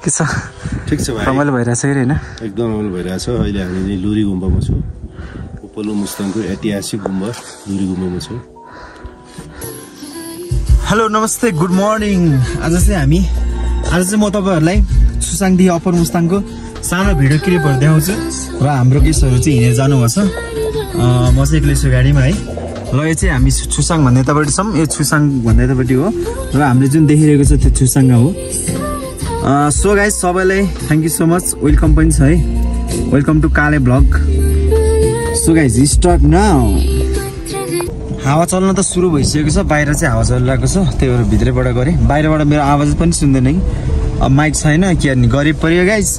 के छ ठीक छ भाइ रमाइलो भइरहेछ के हैन एकदम रमाइलो भइरहेछ अहिले हामी लुरी गुम्बामा छौं उपल्लो मुस्ताङको ऐतिहासिक गुम्बा लुरी गुम्बामा छौं हेलो नमस्ते गुड मर्निङ आज चाहिँ म तपाईहरुलाई छुसाङदेखि अप्पर मुस्ताङको सानो भिडियो क्लिपहरु देखाउँछु र हाम्रो गेस्टहरु चाहिँ हिँडेर जानुभएको छ म चाहिँ एक्लै छु गाडीमा है र यो चाहिँ हामी छुसाङ भन्ने यतापट्टि छौं यो छुसाङ भन्ने यतापट्टि हो र हामीले जुन देखिरहेको छ त्यो छुसाङ हो सो गाइस सबैलाई thank you so much welcome पनि छ है welcome to Kale blog so guys start now हावा चल्न त सुरु भइसकेको छ बाहिर चाहिँ हावा चलिरहेको छ त्यही भएर भित्रैबाट गरे बाहिरबाट मेरो आवाज पनि सुन्दैन कि अब माइक छैन के गर्ने गरिब पर्यो गाइस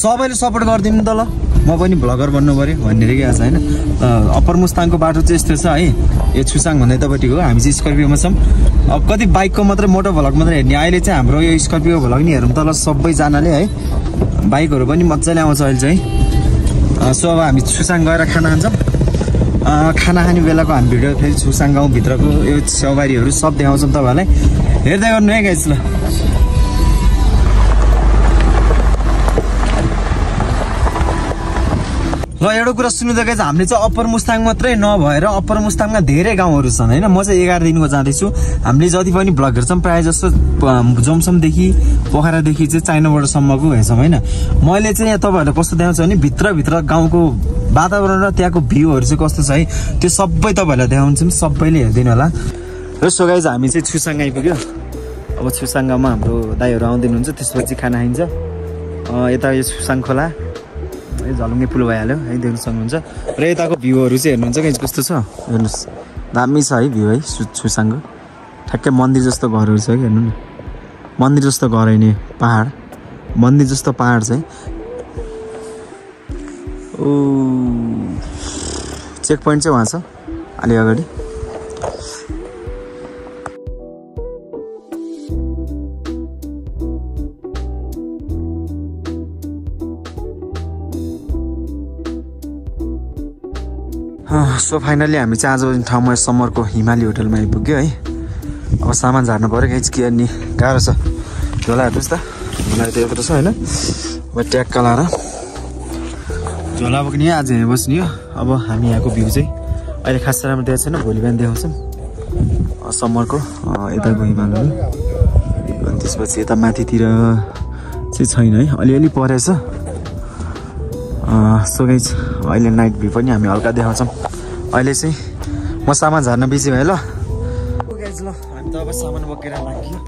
सबैले सपोर्ट गरिदिनु त ल म पनि भ्लगर बन्नु पर्यो भन्ने के आज हैन अप्पर मुस्ताङको बाटो चाहिँ यस्तो छ है यो छुसाङ भन्ने यतापट्टि हो हामी चाहिँ स्कर्पियोमा छौं अब कति बाइकको मात्रै मोटो भ्लग मात्रै हेर्ने अहिले चाहिँ हाम्रो यो स्कर्पियो भ्लग नि हेरौँ तल सबैजनाले है बाइकहरु पनि मज्जाले आउँछ अहिले चाहिँ सो अब हामी छुसाङ गएर खाना खान्छौँ खाना खाने बेलाको हामी भिडियो फेरि छुसाङ गाउँ भित्रको यो छेउबारीहरु सब देखाउँछौँ तपाईहरुलाई हेर्दै गर्नु है गाइस ल ल एउटा कुरा सुन्नु त गाइस हामीले चाहिँ अप्पर मुस्ताङ मात्रै नभएर अप्पर मुस्ताङमा धेरै गाउँहरु छन् हैन म चाहिँ 11 दिनको जाँदै छु हामीले जति पनि ब्लग हेर्छौं प्राय जस्तो जोमसम देखि पोखरा देखि चाहिँ चाइनाबाट सम्मको हेर्छौं हैन मैले चाहिँ यहाँ तपाईहरुलाई कस्तो देखाउँछु भने भित्र गाउँको वातावरण र त्यहाँको भ्यूहरु चाहिँ कस्तो छ है त्यो सबै तपाईहरुलाई देखाउँछु सबैले हेर्दिनु होला र सो गाइस हामी चाहिँ छुसाङ आइपुग्यो अब छुसाङमा हाम्रो दाइहरु आउँदिनु हुन्छ त्यसपछि खाना खाइन्छ यता यो छुसाङ खोला झलुङ्गे पुल भइहाल्यो है देख्न सक्नुहुन्छ र यताको भ्यूहरु चाहिँ हेर्नुहुन्छ गाइस कस्तो छ हेर्नुस् दामी छ है भ्यू है छुसाङको ठ्याक्कै मन्दिर जस्तो घरहरु छ कि हेर्नु न मन्दिर जस्तो घर हैन पहाड मन्दिर जस्तो पहाड चाहिँ ओ चेक पोइन्ट चाहिँ वहाँ छ अलि अगाडि सो फाइनली हामी चाहिँ आज ठाउँमा समरको हिमाली होटलमा आइपुग्यो है अब सामान झार्नु पर्यो गाइस के अनि गाह्रो छ झोला हेर्नुस् त झोला त यत्रो छ हैन अब ट्याक्क लाएर झोला बोक्ने आज यहाँ बस्ने हो अब हामी यहाँको भ्यू चाहिँ अहिले खास राम्रो देखाएको छैन भोलि बिहान देखाउँछौँ समरको यताको हिमालहरू अनि त्यसपछि यता माथितिर चाहिँ छैन है अलिअलि परेछ सो गाइस अहिले नाइट भ्यू पनि हामी हल्का देखाउँछौँ अहिले चाहिँ म सामान झार्न बिजी भएँ ल गाइस ल हामी त अब सामान बोकेर लाग्यो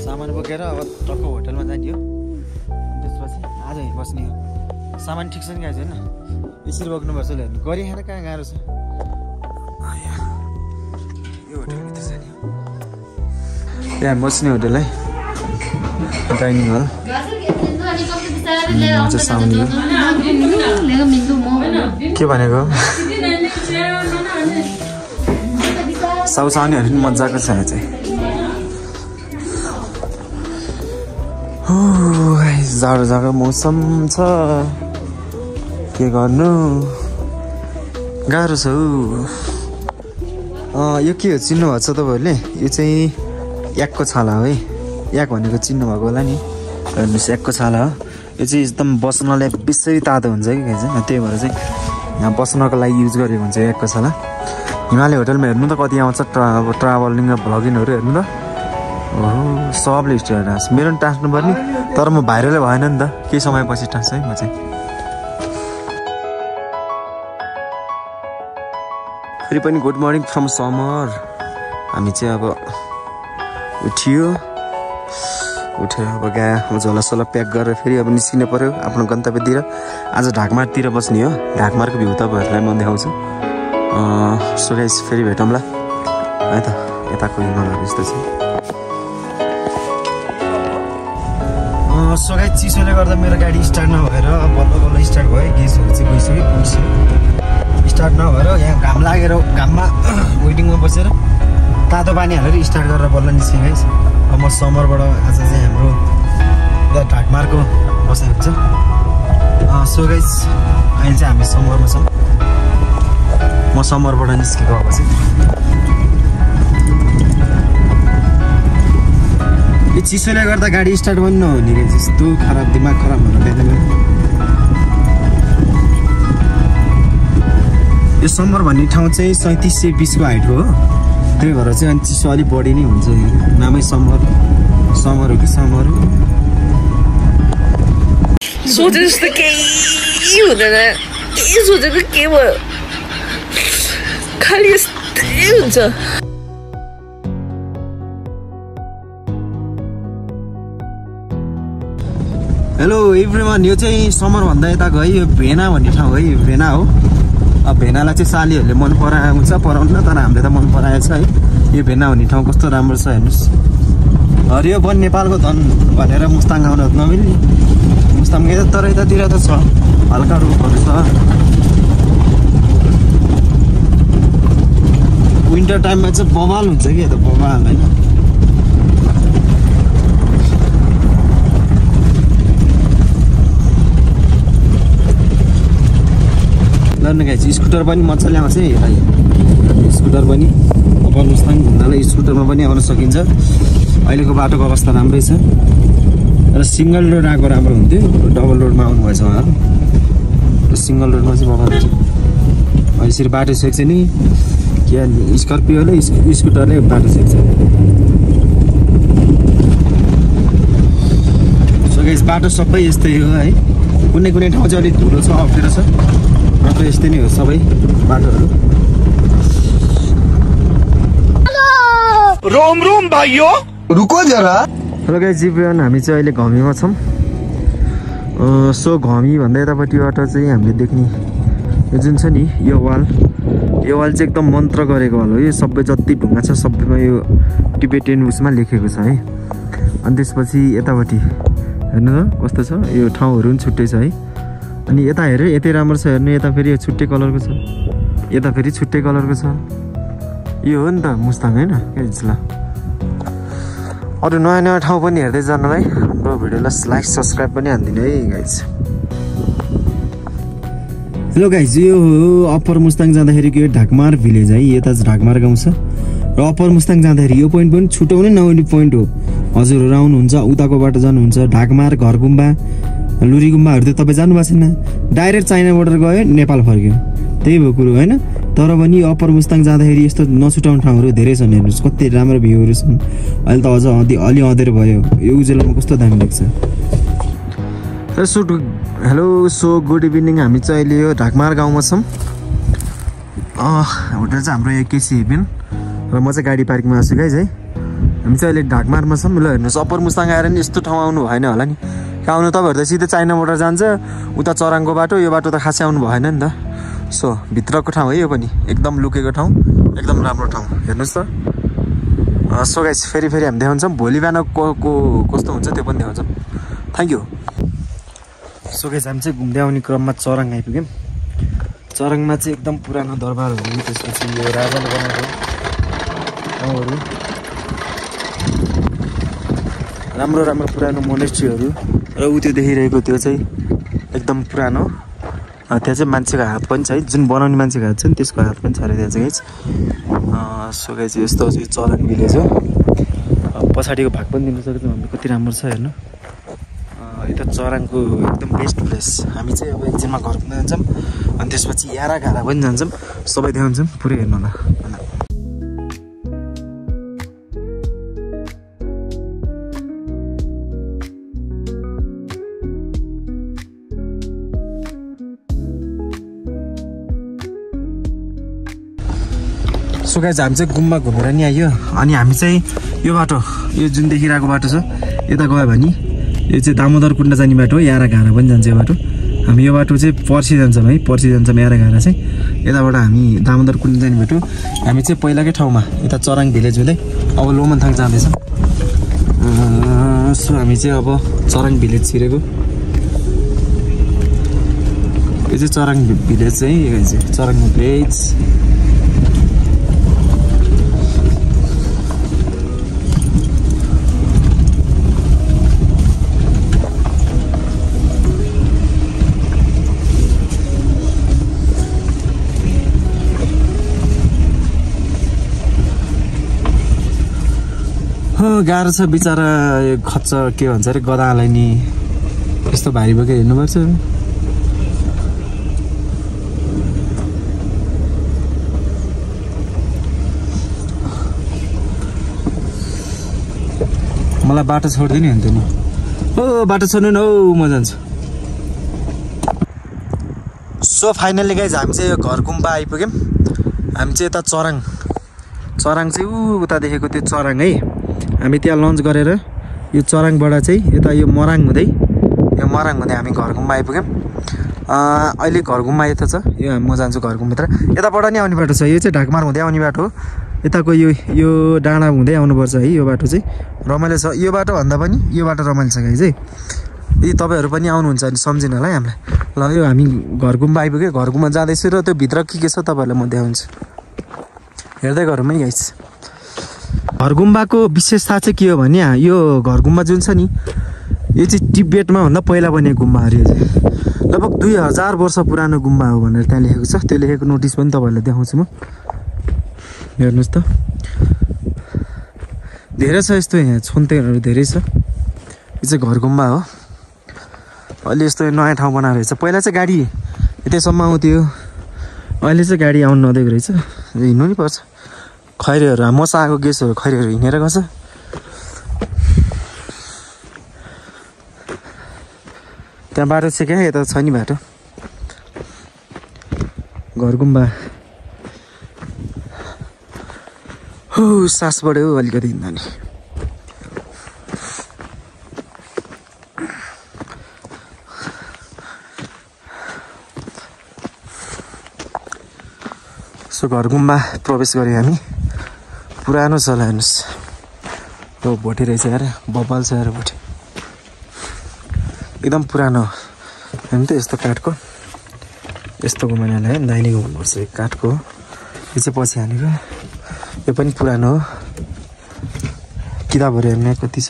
सामान बोकेर अब टक्क होटलमा जाने हो त्यसपछि आज यहीँ बस्ने हो सामान ठिक छ नि गाइस हैन यसरी बोक्नुपर्छ ल हेर्नु गरी खान कहाँ गाह्रो छ यो होटलभित्र जाने हो यहाँ बस्ने होटल है डाइनिङ हल के भनेको साउसाउनेहरू पनि मजाको छ यहाँ चाहिँ जाडो मौसम छ के गर्नु गाह्रो छ यो के हो चिन्नु भएको छ तपाईँहरूले यो चाहिँ याकको छाला हो है याक भनेको चिन्नु भएको होला नि हेर्नुहोस् याकको छाला हो यो चाहिँ एकदम बस्नलाई बेसरी तातो हुन्छ कि गाइस त्यही भएर चाहिँ यहाँ बस्नको लागि युज गरेको हुन्छ याकको छाला हिमालय होटलमा हेर्नु त कति आउँछ ट्राभलिङ र भ्लगिङहरू हेर्नु त ओहो सबले स्टे गरेर मेरो पनि टाँस्नु पर्ने तर म भाइरलै भएन नि त केही समयपछि टाँस्छु है म चाहिँ फेरि पनि गुड मर्निङ फ्रम समर हामी चाहिँ अब उठ्यो अब गयो झोलासोला प्याक गरेर फेरि अब निस्किनु पर्यो आफ्नो गन्तव्यतिर आज ढाकमारतिर बस्ने हो ढाकमारको भ्यू तपाईँहरूलाई म देखाउँछु सो गाइस फेरि भेटौँला है त यताको हिमालहरू यस्तो छ सो गाइस चिसोले गर्दा मेरो गाडी स्टार्ट नभएर बल्ल स्टार्ट भयो गेसहरू चाहिँ पुगिसक्यो स्टार्ट नभएर यहाँ घाम लागेर घाममा वेटिङमा बसेर तातो पानी हालेर स्टार्ट गरेर बल्ल निस्केँ गाइस अब म समरबाट आज चाहिँ हाम्रो ढाकमारको बसाइ हुन्छ सो गाइस अहिले चाहिँ हामी समरमा छौँ म समरबाट निस्केको अब चाहिँ यो चिसोले गर्दा गाडी स्टार्ट पनि नहुने रहेछ यस्तो खराब दिमाग खराब भएर बिहान यो समर भन्ने ठाउँ चाहिँ 3720 को हाइट हो त्यही भएर चाहिँ अनि चिसो अलिक बढी नै हुन्छ नामै समर हो कि समर हो सोचे जस्तो केही हुँदैन के सोचेको के भयो खालि यस्तै हुन्छ हेलो एभ्रिवान यो चाहिँ समर भन्दा यताको है यो भेना भन्ने ठाउँ है यो भेना हो अब भेनालाई चाहिँ सालीहरूले मन पराएको हुन्छ पराउनु तर हामीले त मन पराएको छ है यो भेना भन्ने ठाउँ कस्तो राम्रो छ हेर्नुहोस् हरियो वन नेपालको धन भनेर मुस्ताङ आउन नमिल्ने मुस्ताङ तर यतातिर त छ हल्का रुखहरू छ विन्टर टाइममा चाहिँ बवाल हुन्छ कि यता बवाल होइन स्कुटर पनि मजाले आउँछ है स्कुटर पनि अब मुस्ताङ घुम्नलाई स्कुटरमा पनि आउन सकिन्छ अहिलेको बाटोको अवस्था राम्रै छ र सिङ्गल रोड आएको राम्रो हुन्थ्यो डबल रोडमा आउनुभएछ उहाँहरू सिङ्गल रोडमा चाहिँ बगान हुन्छ अहिले यसरी बाटो सेक्छ नि के स्कर्पियोले स्कुटरले बाटो सेक्छ सो गाइस बाटो सबै यस्तै हो है कुनै कुनै ठाउँ चाहिँ अलिक धुलो छ अप्ठ्यारो छ र यस्तै नै हो सबै बाटोहरू रोम रोम भाइयो रुको जरा हेलो गाइस जीवन हामी चाहिँ अहिले घमीमा छौँ सो घमी भन्दा यतापट्टिबाट चाहिँ हामीले देख्ने यो जुन छ नि यो वाल चाहिँ एकदम मन्त्र गरेको वाल हो यो सबै जति ढुङ्गा छ सबैमा यो टिबेटियन उसमा लेखेको छ है अनि त्यसपछि यतापट्टि हेर्नु न कस्तो छ यो ठाउँहरू पनि छुट्टै छ है अनि यता हेऱ्यो यतै राम्रो छ हेर्नु यता फेरि यो छुट्टै कलरको छ यता फेरि छुट्टै कलरको छ यो हो नि त मुस्ताङ होइन ल अरू नयाँ नयाँ ठाउँ पनि हेर्दै जानुलाई हाम्रो भिडियोलाई लाइक सब्सक्राइब पनि हानिदिनु है गाइज हेलो गाइज यो हो अप्पर मुस्ताङ जाँदाखेरिको यो ढाकमार भिलेज है यता चाहिँ ढाकमार गाउँ छ र अप्पर मुस्ताङ जाँदाखेरि यो पोइन्ट पनि छुट्याउनै नहुने पोइन्ट हो हजुरहरू आउनुहुन्छ उताको बाटो जानुहुन्छ ढाकमार घरगुम्बा लुरी गुम्बाहरू त तपाईँ जानुभएको छैन डाइरेक्ट चाइना बोर्डर गयो नेपाल फर्क्यो त्यही भयो कुरो होइन तर पनि अप्पर मुस्ताङ जाँदाखेरि यस्तो नछुटाउने ठाउँहरू धेरै छन् हेर्नुहोस् कति राम्रो भ्यूहरू छन् अहिले त अझ अलि अँधेर भयो यो उजेलामा कस्तो दामी देख्छ हेलो सो गुड इभिनिङ हामी चाहिँ अहिले यो ढाकमार गाउँमा छौँ होटल चाहिँ हाम्रो यहाँ केसी हेभेन र म चाहिँ गाडी पार्किङमा आएको छु गाइज है हामी चाहिँ अहिले ढाकमारमा छौँ ल हेर्नुहोस् अप्पर मुस्ताङ आएर नि यस्तो ठाउँ आउनु भएन होला नि आउनु तपाईँहरू त सिधै चाइना बोर्डर जान्छ उता चराङको बाटो यो बाटो त खासै आउनु भएन नि त सो भित्रको ठाउँ है यो पनि एकदम लुकेको ठाउँ एकदम राम्रो ठाउँ हेर्नुहोस् त सो गाइस फेरि हामी देखाउँछौँ भोलि बिहान कस्तो हुन्छ त्यो पनि देखाउँछौँ थ्याङ्क यू सो गाइस हामी चाहिँ घुम्दै आउने क्रममा चराङ आइपुग्यौँ चराङमा चाहिँ एकदम पुरानो दरबारहरू त्यसपछि यो राजाले बनाएको ठाउँहरू राम्रो राम्रो पुरानो मोनेस्ट्रीहरू र ऊ त्यो देखिरहेको त्यो चाहिँ एकदम पुरानो त्यहाँ चाहिँ मान्छेको हात पनि छ है जुन बनाउने मान्छेको हात छ नि त्यसको हात पनि छ अरे त्यहाँ चाहिँ सो गाइस यस्तो चाहिँ चराङ भिलेज हो पछाडिको भाग पनि दिनु सक्छौँ हाम्रो कति राम्रो छ हेर्नु यता चराङको एकदम बेस्ट प्लेस हामी चाहिँ अब एकछिनमा घर पुग्न जान्छौँ अनि त्यसपछि यारा घारा पनि जान्छौँ सबै देखाउँछौँ पुरै हेर्नु होला सो गाइस हामी चाहिँ गुम्बा घुमेर नि आयो अनि हामी चाहिँ यो बाटो यो जुन देखिरहेको बाटो छ यता गयो भने यो चाहिँ दामोदर कुण्ड जाने बाटो हो यारा घारा पनि जान्छ यो बाटो हामी यो बाटो चाहिँ पर्सि जान्छौँ है पर्सि जान्छौँ यारा घारा चाहिँ यताबाट हामी दामोदर कुण्ड जाने बाटो हामी चाहिँ पहिलाकै ठाउँमा यता चराङ भिलेज हुँदै अब लोमनथाङ जाँदैछौँ सो हामी चाहिँ अब चराङ भिलेज छिरेको यो चाहिँ चराङ भिलेज चाहिँ चराङ भिलेज गाह्रो छ बिचरा खच्च के भन्छ अरे गदालाई नि यस्तो भारी बोकेर हिँड्नुपर्छ मलाई बाटो छोड्दिनु हुन्थ्यो नि ओ बाटो छोड्नु न हौ म जान्छु सो फाइनल्ली गाइज हामी चाहिँ यो घर गुम्बा आइपुग्यौँ हामी चाहिँ यता चराङ चाहिँ उता देखेको त्यो चराङ है हामी त्यहाँ लन्च गरेर यो चराङबाट चाहिँ यता यो मराङ हुँदै हामी घर गुम्बा आइपुग्यौँ अहिले घर गुम्बा यता छ यो म जान्छु घर गुम्बाभित्र यताबाट नि आउने बाटो छ यो चाहिँ ढाकमार हुँदै आउने बाटो हो यताको यो डाँडा हुँदै आउनुपर्छ है यो बाटो चाहिँ रमाइलो छ यो बाटो भन्दा पनि यो बाटो रमाइलो छ गाइज है यदि तपाईँहरू पनि आउनुहुन्छ भने सम्झिनु होला है हामीलाई ल यो हामी घर गुम्बा आइपुग्यो घर गुम्बा जाँदैछु र त्यो भित्र के छ तपाईँहरूलाई म देखाउँछु हेर्दै गरौँ है गाइस घर गुम्बाको विशेषता चाहिँ के हो भने यो घर गुम्बा जुन छ नि यो चाहिँ तिब्बतमा भन्दा पहिला बनेको गुम्बा अरे यो चाहिँ लगभग 2000 वर्ष पुरानो गुम्बा हो भनेर त्यहाँ लेखेको छ त्यो लेखेको नोटिस पनि तपाईँहरूलाई देखाउँछु म हेर्नुहोस् त धेरै छ यस्तो यहाँ छन्तेहरू धेरै छ यो चाहिँ घर गुम्बा हो अहिले यस्तो नयाँ ठाउँ बनाएर रहेछ पहिला चाहिँ गाडी यतैसम्म आउँथ्यो अहिले चाहिँ गाडी आउनु नदिएको रहेछ हिँड्नु नि पर्छ खैरेहरू मसाको गेसहरू खैरेहरू हिँडेर गन्छ त्यहाँ बाटो छ क्या यता छ नि बाटो घर गुम्बा हो सास बढ्यो अलिकति हिँड्दा नि सो घर गुम्बा प्रवेश गऱ्यौँ हामी पुरानो छ हेर्नुहोस् त्यो भोटे रहेछ यार बब्बाल छ यार भोटे एकदम पुरानो हेर्नु त यस्तो काठको यस्तोको मानेलाई है दाहिने घुम्नुपर्छ यो काठको यो चाहिँ पछि हानेको यो पनि पुरानो हो किताबहरू हेर्ने कति छ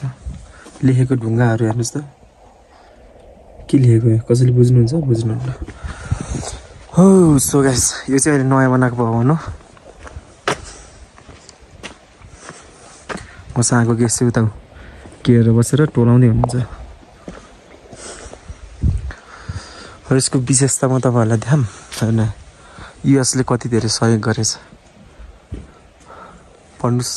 लेखेको ढुङ्गाहरू हेर्नुहोस् त के लेखेको कसैले बुझ्नुहुन्छ बुझ्नुहुन्न हो सो गाइस यो चाहिँ अहिले नयाँ बनाएको भवन हो मसाको गेस चाहिँ उता केरेर बसेर टोलाउँदै हुनुहुन्छ यसको विशेषता म तपाईँहरूलाई देखाऊँ होइन युएसले कति धेरै सहयोग गरेछ पढ्नुहोस्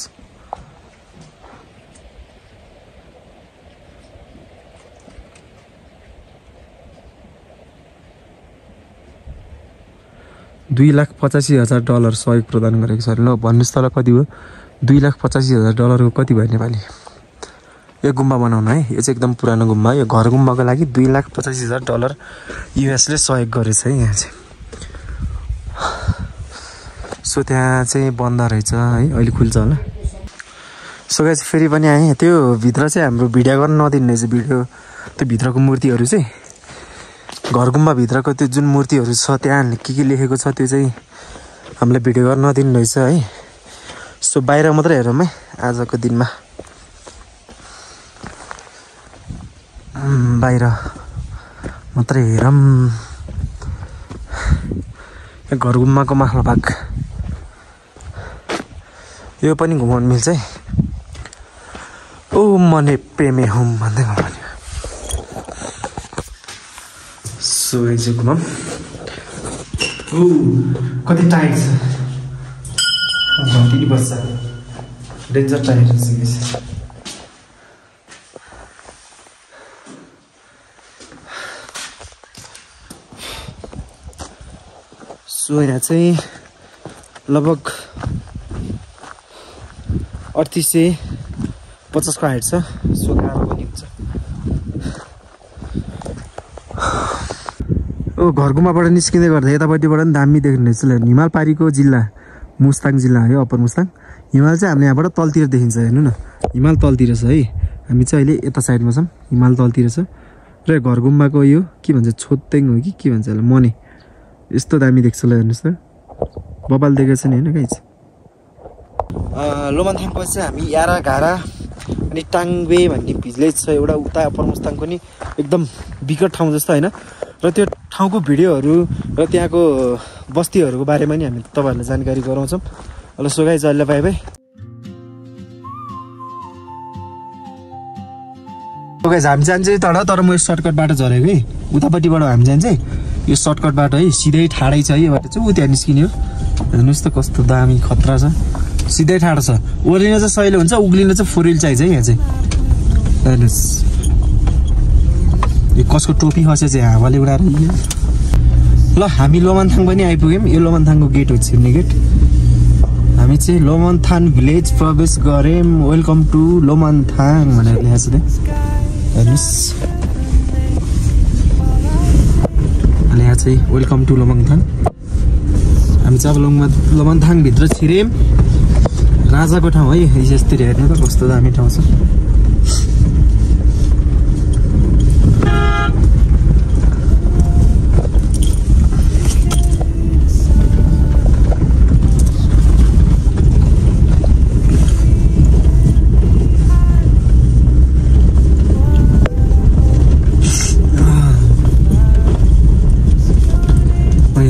$2,85,000 सहयोग प्रदान गरेको छ ल भन्नुहोस् त ल कति हो $2,85,000 कति भयो नेपाली यो गुम्बा बनाउन है यो चाहिँ एकदम पुरानो गुम्बा यो घर गुम्बाको लागि $2,85,000 युएसले सहयोग गरेछ है यहाँ चाहिँ सो त्यहाँ चाहिँ बन्द रहेछ है अहिले खुल्छ होला सो गाइस फेरि पनि आएँ त्यो भित्र चाहिँ हाम्रो भिडियो गर्न नदिने रहेछ भिडियो त्यो भित्रको मूर्तिहरू चाहिँ घर गुम्बाभित्रको त्यो जुन मूर्तिहरू छ त्यहाँ के लेखेको छ त्यो चाहिँ हामीलाई भिडियो गर्न नदिनु रहेछ है सो बाहिर मात्रै हेरौँ है आजको दिनमा बाहिर मात्रै हेरौँ घर गुम्बाको माथिल्लो भाग यो पनि घुमाउनु मिल्छ है ओ मने प्रेमे होम भन्दै भन्यो सो यसो घुमाऊँ ओ कति टाइट छ घन्टिनी बस्छ डेन्जर टाइट छ सो यहाँ चाहिँ लगभग 3850 को हाइट छ सो गाह्रो पनि हुन्छ ओ घर गुम्बाबाट निस्किँदै गर्दा यतापट्टिबाट पनि दामी देख्ने रहेछ हिमालपारीको जिल्ला मुस्ताङ जिल्ला है अप्पर मुस्ताङ हिमाल चाहिँ हामीले यहाँबाट तलतिर देखिन्छ हेर्नु न हिमाल तलतिर छ है हामी चाहिँ अहिले यता साइडमा छौँ हिमाल तलतिर छ र घर गुम्बाको यो के भन्छ छोतेङ हो कि के भन्छ होला मने यस्तो दामी देख्छ ल हेर्नुहोस् त बबाल देखेको छ नि होइन गाइज लोमानथाङपछि चाहिँ हामी यारा घारा अनि टाङबे भन्ने भिलेज छ एउटा उता अप्पर मुस्ताङको नि एकदम विकट ठाउँ जस्तो होइन र त्यो ठाउँको भिडियोहरू र त्यहाँको बस्तीहरूको बारेमा नि हामी तपाईँहरूलाई जानकारी गराउँछौँ ल सो गाइज अहिले बाई बाई गाइस हामी जान्छौँ तर म यो सर्टकट बाटो झरेको है उतापट्टिबाट हामी जान्छौँ यो सर्टकट बाटो है सिधै ठाडै छ है यो बाटो चाहिँ उ त्यहाँ निस्किने हो हेर्नुहोस् त कस्तो दामी खतरा छ सिधै ठाडो छ ओर्लिन चाहिँ सहिले हुन्छ उक्लिन चाहिँ 4 व्हिल चाहिन्छ है यहाँ चाहिँ हेर्नुहोस् यो कसको टोपी खसे चाहिँ हावाले उडाएर ल हामी लोमन्थाङ पनि आइपुग्यौँ यो लोमन्थाङको गेट हो छिर्ने गेट हामी चाहिँ लोमन्थाङ भिलेज प्रवेश गऱ्यौँ वेलकम टु लोमन्थाङ भनेर लेखेको छ त्यहाँ हेर्नुहोस् लेखेको छ वेलकम टु लोमन्थाङ हामी चाहिँ अब लोमन्थाङभित्र छिर्यौँ राजाको ठाउँ है यस्तरी हेर्नु त कस्तो दामी ठाउँ छ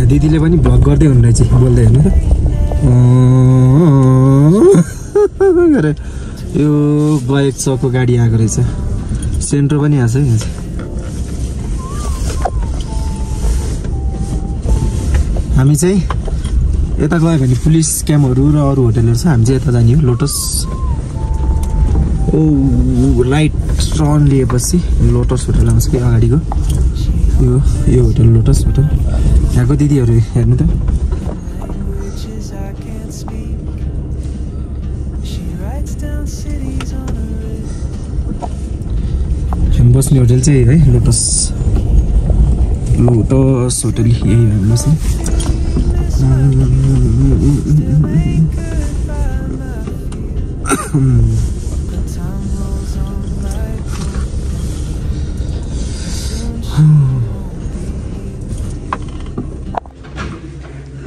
दिदीले पनि भ्लग गर्दै हुनुहुँदैछ बोल्दै हेर्नु त यो बाइक चौकको गाडी आएको रहेछ सेन्ट्रो पनि आएको छ यहाँ चाहिँ हामी चाहिँ यता गयो भने पुलिस क्याम्पहरू र अरू होटलहरू छ हामी चाहिँ यता जाने हो लोटस ओ लाइट टर्न लिएपछि लोटस होटल आउँछ कि अगाडिको यो होटल लोटस होटल यहाँको दिदीहरू हेर्नु त बस्ने होटल चाहिँ है लोटस होटल यही हेर्नुहोस्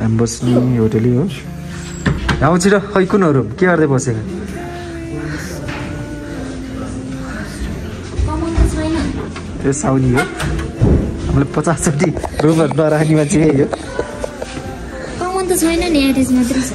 हामी बस्ने होटलै हो अब छिटो खै कुनहरू के गर्दै बसेको त्यो साउनी हो हामीले 50-60 रुमहरू नराख्ने मान्छे यही हो कमन त छैन नि एड्रेस मात्रै छ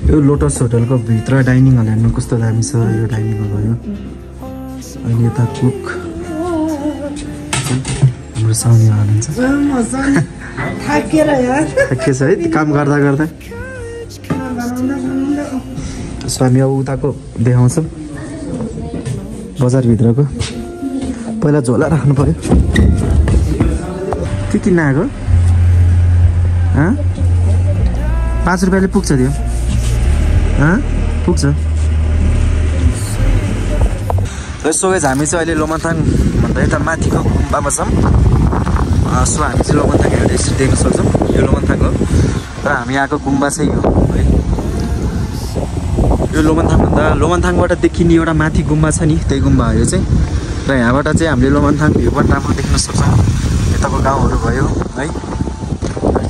यो लोटस होटलको भित्र डाइनिङ हल हेर्नु कस्तो दामी छ यो डाइनिङ हल भयो अनि यता कुक हाम्रो साउनी हाल्नुहुन्छ थाकिएछ है त्यो काम गर्दा गर्दा त्यसो हामी अब उताको देखाउँछौँ बजारभित्रको पहिला झोला राख्नु पर्यो के किन्न आएको 5 रुपियाँले पुग्छ त्यो पुग्छ सो गाइस हामी चाहिँ अहिले लोमन्थाङ भन्दा यता माथिको गुम्बामा छौँ सो हामी चाहिँ लोमन्थाङ एउटा यसरी देख्न सक्छौँ यो लोमन्थाङ हो र हामी आएको गुम्बा चाहिँ यो है यो लोमन्थाङबाट देखिने एउटा माथि गुम्बा छ नि त्यही गुम्बा हो यो चाहिँ र यहाँबाट चाहिँ हामीले लोमन्थाङ भ्यू पनि राम्रो देख्न सक्छौँ यताको गाउँहरू भयो है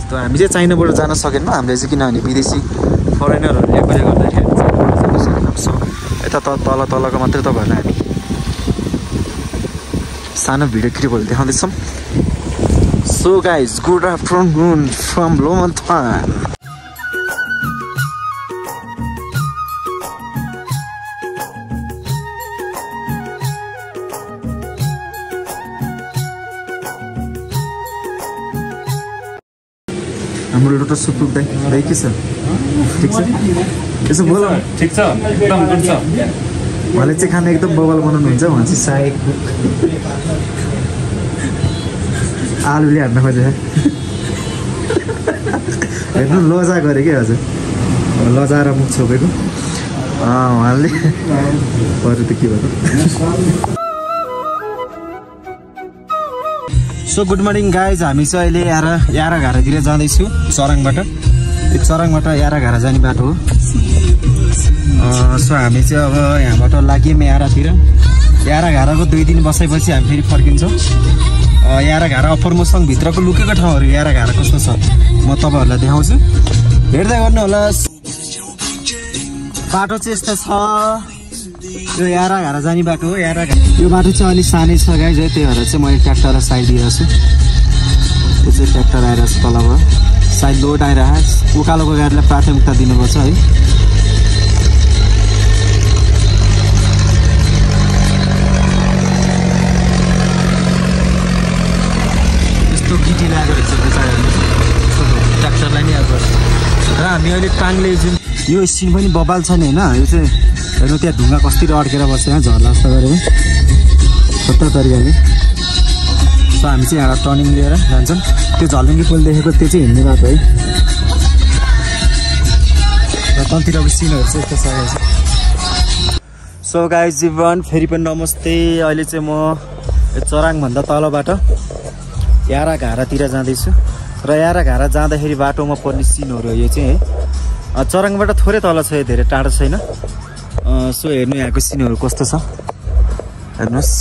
त हामी चाहिँ चाइनाबाट जान सकेनौँ हामीले चाहिँ किनभने विदेशी फरेनरहरूले पनि गर्दाखेरि हामी चाइनाबाट जान सकेनौँ सो यता तलको मात्रै तपाईँहरूलाई हामी सानो भिडियो क्लिपहरू देखाउँदैछौँ so guys good afternoon from Lomanthang हाम्रो लोटस सुप दाइ के छ ठिक छ यसो बोल ठिक छ एकदम गुड छ उहाँले चाहिँ खाना एकदम बबल बनाउनुहुन्छ उहाँ चाहिँ सायक आलुले हान्न खोजेर हेर्नु लजा गरे क्या हजुर लजाएर मुख छोपेको उहाँले अरू त के भयो सो गुड मर्निङ गाइज हामी चाहिँ अहिले यारा घारातिर जाँदैछु चराङबाट यो चराङबाट यारा घारा जाने बाटो हो सो हामी चाहिँ अब यहाँबाट लाग्यौँ यारा घाराको 2 दिन बसेपछि हामी फेरि फर्किन्छौँ यारा घारा अप्पर मोस्ताङ भित्रको लुकेको ठाउँहरू यारा घारा कस्तो छ म तपाईँहरूलाई देखाउँछु हेर्दै गर्नु होला बाटो चाहिँ यस्तो छ यो याराघारा जाने बाटो हो याराघारा। यो बाटो चाहिँ अलिक सानै छ गाइज है, त्यही भएर चाहिँ मैले ट्र्याक्टरलाई साइड दिएको छु। त्यो चाहिँ ट्र्याक्टर आइरहेको छ तलबाट, साइड लोड आइरहेको छ। उकालोको गाडीलाई प्राथमिकता दिनुपर्छ है। यस्तो गिटी लागेको रहेछ ट्र्याक्टरलाई नि अब। र हामी अहिले टाङ्ले जुन यो सिन पनि बबाल छ नि होइन, यो चाहिँ हेर्नु त्यहाँ ढुङ्गा कस्तिर अड्केर बस्छ यहाँ झर्ला जस्तो गरेर खतरा तरिकाले। सो हामी चाहिँ यहाँ टर्निङ लिएर जान्छौँ। त्यो झलुङ्गी पुल देखेको त्यो चाहिँ हिँड्ने बाटो है। र तलतिरको सिनहरू चाहिँ यस्तो छ। सो गाइज जीवन फेरि पनि नमस्ते। अहिले चाहिँ म चराङभन्दा तलबाट याराघारातिर जाँदैछु। र याराघारा जाँदाखेरि बाटोमा पर्ने सिनहरू यो चाहिँ है। चराङबाट थोरै तल छ, धेरै टाढो छैन। सो हेर्नु यहाँको सिनहरू कस्तो छ हेर्नुहोस्।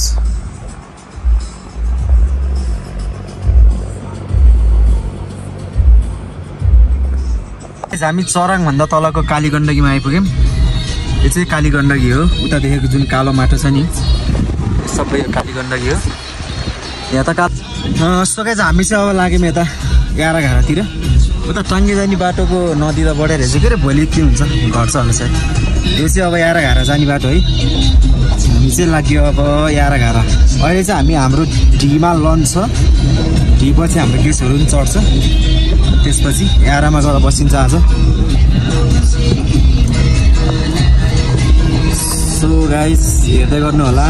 हामी चराङभन्दा तलको कालीगण्डकीमा आइपुग्यौँ। यो चाहिँ कालीगण्डकी हो। उता देखेको जुन कालो माटो छ नि सबै यो कालीगण्डकी हो। यहाँ त सो गाइज हामी चाहिँ अब लाग्यौँ यता याराघारातिर। उता टाङ्गे जाने बाटोको नदी त बढेर रहेछ के अरे, भोलि के हुन्छ घट्छ होला सायद। यो चाहिँ अब याराघारा जाने बाटो है। हामी चाहिँ लाग्यो अब याराघारा। अहिले चाहिँ हाम्रो ढीमा लन्च छ। ढी पछि हाम्रो गेस्टहरू पनि चढ्छ। त्यसपछि यारामा गएर बसिन्छ आज। सो गाइज हेर्दै गर्नु होला।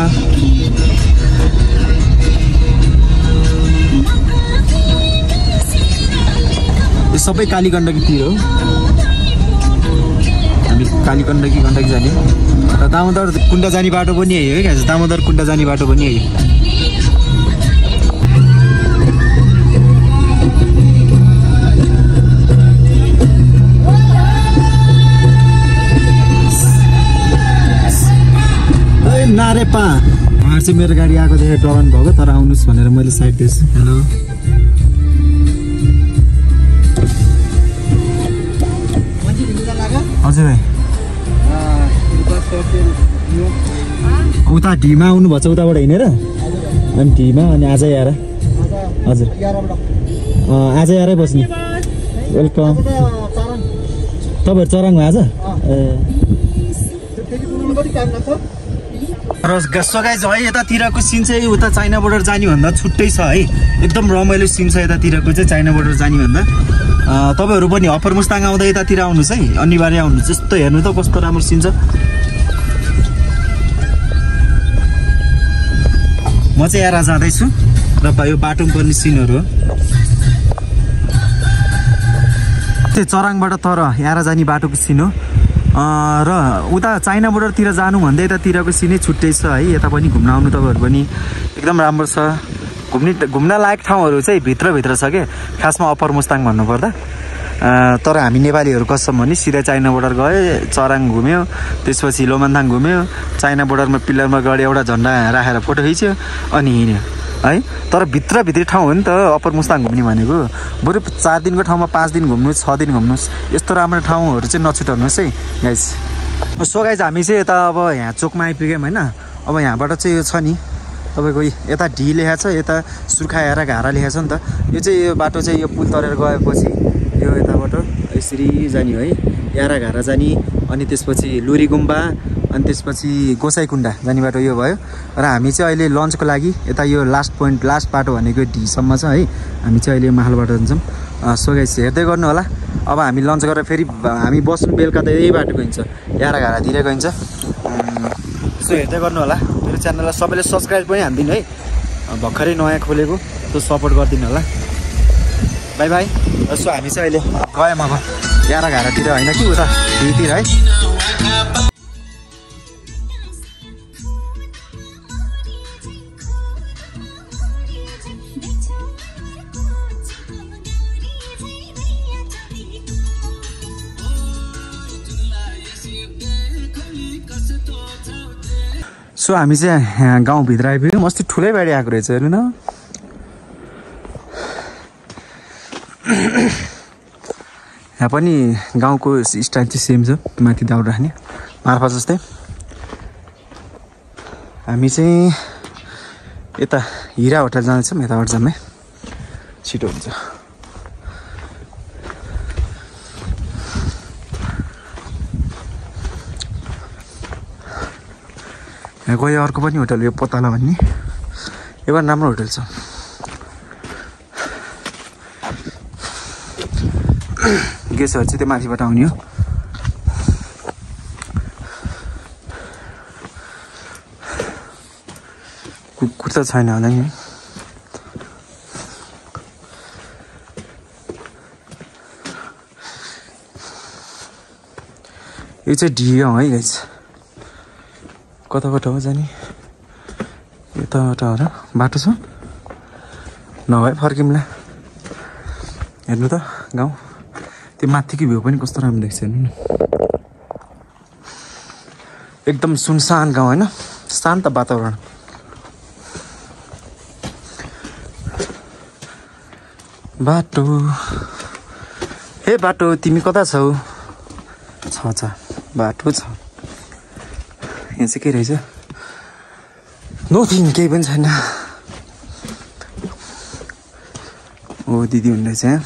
यो सबै कालीगण्डकीतिर हो। हामी कालीगण्डकी गण्डकी जाने। र दामोदर कुण्ड जाने बाटो पनि यही हो क्या, दामोदर कुण्ड जाने बाटो पनि यही। नारेपा उहाँहरू चाहिँ मेरो गाडी आएको देखेर डराउनु भएको, तर आउनुहोस् भनेर मैले साइड दिएछु। हेलो हजुर भाइ, उता ढीमा आउनुभएको छ उताबाट हिँडेर, अनि ढीमा अनि आज आएर हजुर आज आएरै बस्ने। वेलकम। तपाईँहरू चराङमा आज र सो गाइज है यतातिरको सिन चाहिँ उता चाइना बोर्डर जाने भन्दा छुट्टै छ है। एकदम रमाइलो सिन छ यतातिरको चाहिँ चाइना बोर्डर जाने भन्दा। तपाईँहरू पनि अप्पर मुस्ताङ आउँदा यतातिर आउनुहोस् है, अनिवार्य आउनुहोस्। यस्तो हेर्नु त कस्तो राम्रो सिन छ। म चाहिँ यारा जाँदैछु र यो बाटोमा पर्ने सिनहरू हो। त्यो चराङबाट तर यारा जाने बाटोको सिन हो। र उता चाइना बोर्डरतिर जानु भन्दा यतातिरको सिनै छुट्टै छ है। यता पनि घुम्न आउनु तपाईँहरू पनि एकदम राम्रो छ। घुम्न लायक ठाउँहरू चाहिँ भित्रभित्र छ क्या, खासमा अप्पर मुस्ताङ भन्नुपर्दा। तर हामी नेपालीहरू कसम भने सिधै चाइना बोर्डर गयो, चराङ घुम्यो, त्यसपछि लोमन्थाङ घुम्यो, चाइना बोर्डरमा पिलरमा गएर एउटा झन्डा राखेर फोटो खिच्यो अनि हिँड्यो है। तर भित्रभित्री ठाउँ हो नि त अप्पर मुस्ताङ घुम्ने भनेको। बरु 4 दिनको ठाउँमा 5 दिन घुम्नु, 6 दिन घुम्नुहोस्। यस्तो राम्रो ठाउँहरू चाहिँ नछुटाउनुहोस् है गाइज। सो गाइज हामी चाहिँ यता अब यहाँ चोकमा आइपुग्यौँ होइन। अब यहाँबाट चाहिँ यो छ नि तपाईँको यता ढी लेखा छ, यता सुर्खा याराघारा लेखा छ नि त। यो चाहिँ यो बाटो चाहिँ यो पुल तरेर गएपछि यो यताबाट यसरी जाने है, याराघारा जाने, अनि त्यसपछि लुरी गुम्बा, अनि त्यसपछि गोसाइकुण्डा जाने बाटो यो भयो। र हामी चाहिँ अहिले लन्चको लागि यता यो लास्ट पोइन्ट लास्ट बाटो भनेको ढीसम्म छ है। हामी चाहिँ अहिले माहलबाट जान्छौँ। सो गाइस हेर्दै गर्नु होला। अब हामी लन्च गरेर फेरि हामी बस्नु बेलुका त यही बाटो गइन्छ, याराघारातिर गइन्छ। सो हेर्दै गर्नु होला। मेरो च्यानललाई सबैले सब्सक्राइब पनि हानिदिनु है, भर्खरै नयाँ खोलेको, सो सपोर्ट गरिदिनु होला। By by. सो हामी चाहिँ अहिले गयौँ अब याराघारातिर होइन कि उता ढीतिर है। सो हामी चाहिँ गाउँभित्र आइपुग्यौँ। अस्ति ठुलै बाढी आएको रहेछ हेर्नु न। यहाँ पनि गाउँको स्टाइल चाहिँ सेम छ, माथि दाउरा राख्ने मार्फा जस्तै। हामी चाहिँ यता हिरा होटल जाँदैछौँ यताबाट जम्मै छिटो हुन्छ यहाँ गयो अर्को पनि होटल यो पोताला भन्ने यो पनि राम्रो होटल छ गेस्टहरू चाहिँ त्यो माथिबाट आउने हो कुकुर त छैन होला नि यो चाहिँ ढियो है गाइस कताबाट हो जाने यताबाट हो र बाटो छ नभए फर्किउँला हेर्नु त गाउँ त्यो माथिको भ्यू पनि कस्तो राम्रो देख्छ हेर्नु न एकदम सुनसान गाउँ होइन शान्त वातावरण बाटो हे बाटो तिमी कता छौ छ बाटो छ यहाँ चाहिँ के रहेछ नथिङ केही पनि छैन ओ दिदी हुनुहुँदैछ यहाँ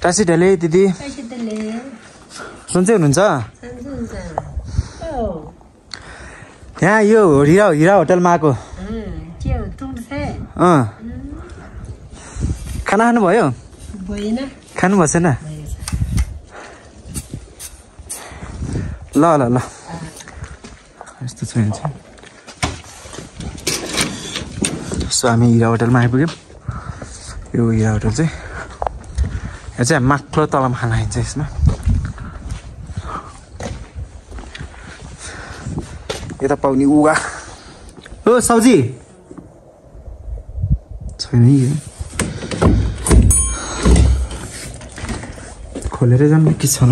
टासी ढले दिदी सन्चै हुनुहुन्छ यहाँ यो हिरा होटलमा आएको खाना खानुभयो खानु भएन ल ल ल यस्तो छ सो हामी हिरा होटलमा आइपुग्यौँ यो हिरा होटल चाहिँ यहाँ चाहिँ माक्लो तलमा खाना खाइन्छ यसमा यता पाउने उगा ओ साउजी छैन खोलेर जानु के छ न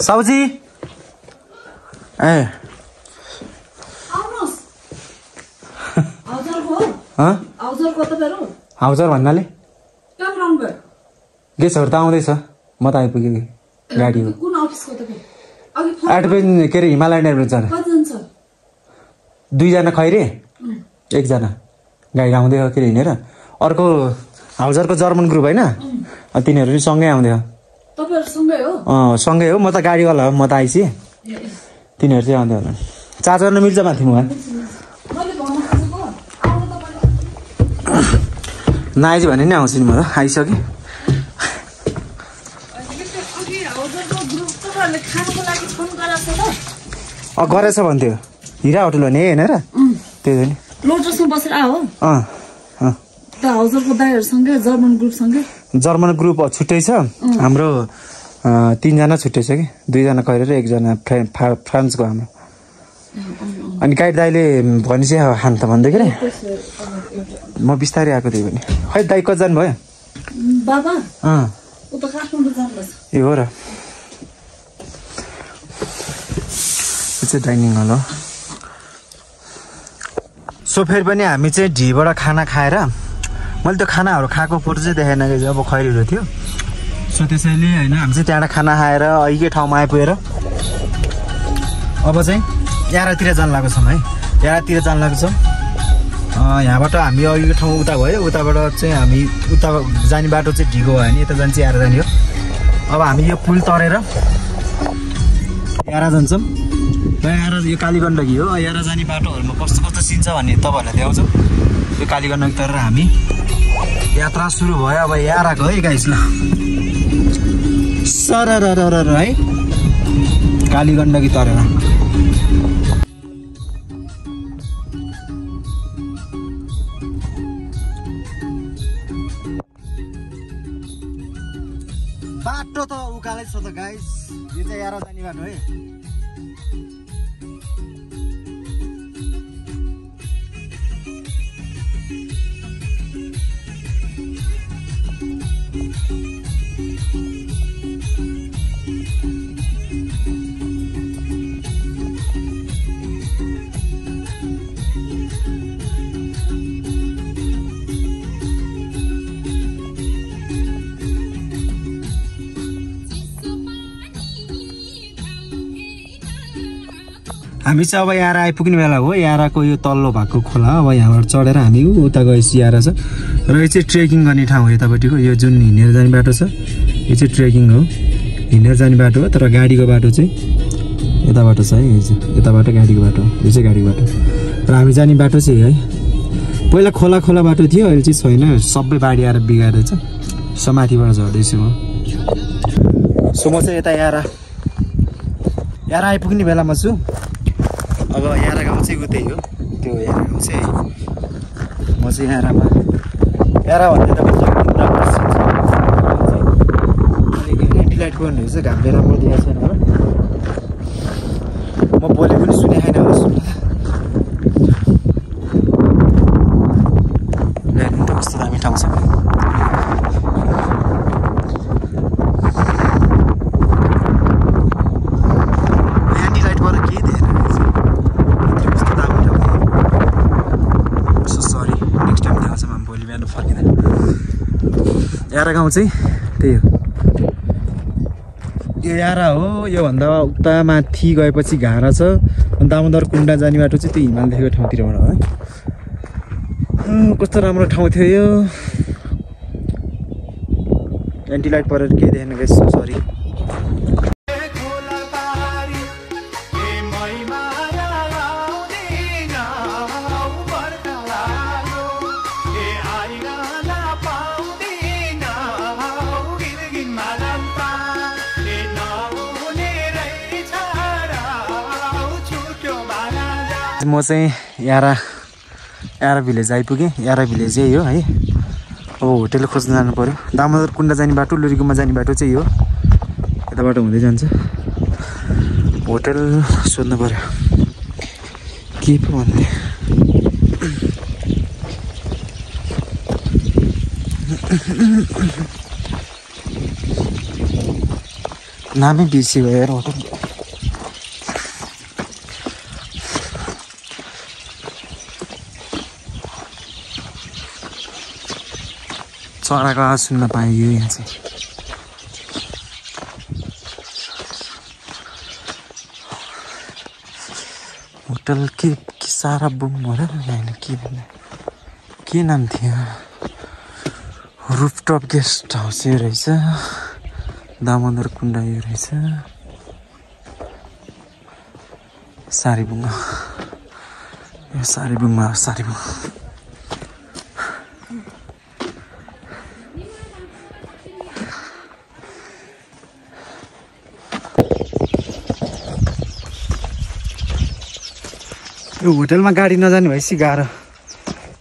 साउजी ए हाउजर भन्नाले गेस्टहरू त आउँदैछ म त आइपुगेँ गाडी हो एडभेन्चर के अरे हिमालयन एडभेन्चर दुईजना खैरे एकजना गाडी आउँदै हो के अरे हिँडेर अर्को हाउजरको जर्मन ग्रुप होइन तिनीहरू पनि सँगै आउँदै हो सँगै हो म त गाडीवाला हो म त आइसी तिनीहरू चाहिँ आउँदै होला चार्ज गर्न मिल्छ माथि मोबाइल नआइज भने नि आउँछु नि म त आइसकेँ गरेछ भन्थ्यो हिरा होटल भने होइन र त्यही हो नि लोटसमा बसेर आऊ हाउजरको दाइहरूसँगै जर्मन ग्रुपसँगै जर्मन ग्रुप छुट्टै छ हाम्रो 3 जना छुट्टै छ कि 2 जना खैरेर 1 जना फ्रान्सको हाम्रो अनि गाइड दाइले भनेपछि खान त भन्दै रे म बिस्तारै आएको थिएँ भने खै दाइ कति जानु भयो बाबा उता काठमाडौँ जानुपर्छ ए हो र चाहिँ डाइनिङ हल हो सो फेरि पनि हामी चाहिँ ढीबाट खाना खाएर मैले त्यो खानाहरू खाएको फोटो चाहिँ देखाएन कि अब खैरीहरू थियो सो त्यसैले होइन हामी चाहिँ त्यहाँबाट खाना खाएर अहिलेकै ठाउँमा आइपुगेर अब चाहिँ यारातिर जान लागेको छौँ है यारातिर जान लागेको छौँ यहाँबाट हामी अहिलेको ठाउँ उता भयो उताबाट चाहिँ हामी उता जाने बाटो चाहिँ ढिगो भयो भने यता जाने चाहिँ यारा जाने हो अब हामी यो पुल तरेर यारा जान्छौँ यारा यो कालीगण्डकी हो यारा जाने बाटोहरूमा कस्तो कस्तो सिन छ भन्ने तपाईँहरूलाई देखाउँछौँ यो कालीगण्डकी तरेर हामी यात्रा सुरु भयो अब याराको है गाइस ल सरर है कालीगण्डकी तरेर बाटो त उकालै छ त गाइस यो चाहिँ यारा जाने बाटो है हामी चाहिँ अब यहाँ आइपुग्ने बेला हो। यहाँको यो तल्लो भएको खोला अब यहाँबाट चढेर हामी उता गएपछि यहाँ छ र यो चाहिँ ट्रेकिङ गर्ने ठाउँ हो। यतापट्टिको यो जुन हिँडेर जाने बाटो छ यो चाहिँ ट्रेकिङ हो, हिँडेर जाने बाटो हो। तर गाडीको बाटो चाहिँ यताबाट छ है, यो चाहिँ यताबाट गाडीको बाटो हो, यो चाहिँ गाडीको बाटो र हामी जाने बाटो चाहिँ है पहिला खोला खोला बाटो थियो, अहिले चाहिँ छैन, सबै बाढी आएर बिगारेर छ। समाथिबाट झर्दैछु म। सो म चाहिँ यता यारा आइपुग्ने बेलामा छु। अब यारा गाउँ चाहिँ उतै हो, त्यो यारा गाउँ चाहिँ म चाहिँ यारामा यारा भन्ने त एन्टिलाइटको भन्ने चाहिँ घामले राम्रो दिएको छैन र म बोले पनि सुने छैन होला सुन्नु त कस्तो दामी ठाउँ छ। यारा गाउँ चाहिँ त्यही हो, यो यारा हो। योभन्दा उता माथि गएपछि घारा छ। अनि दामोदर कुण्डा जाने बाटो चाहिँ त्यो हिमाल देखेको ठाउँतिरबाट हो है। कस्तो राम्रो ठाउँ थियो यो। एन्टिलाइट परेर केही देखेन गाइस, सरी। म चाहिँ यारा भिलेज आइपुगेँ। यारा भिलेज यही हो है। अब होटेल खोज्न जानु पऱ्यो। दामोदर कुण्डा जाने बाटो, लुरीगुम्बा जाने बाटो चाहिँ यो यताबाट हुँदै जान्छ। होटेल सोध्नु पऱ्यो के पो भन्ने। नामै बिर्सियो यार होटेल। चराको आवाज सुन्न पाइयो यहाँ चाहिँ। होटल के सारा बुम होला होइन के नाम थियो, रुफटप गेस्ट हाउस यो रहेछ। दामोदर कुण्डा यो रहेछ। सारीबुङ्गा, यो सारीबुङ्गा। यो होटेलमा गाडी नजाने भएपछि गाह्रो,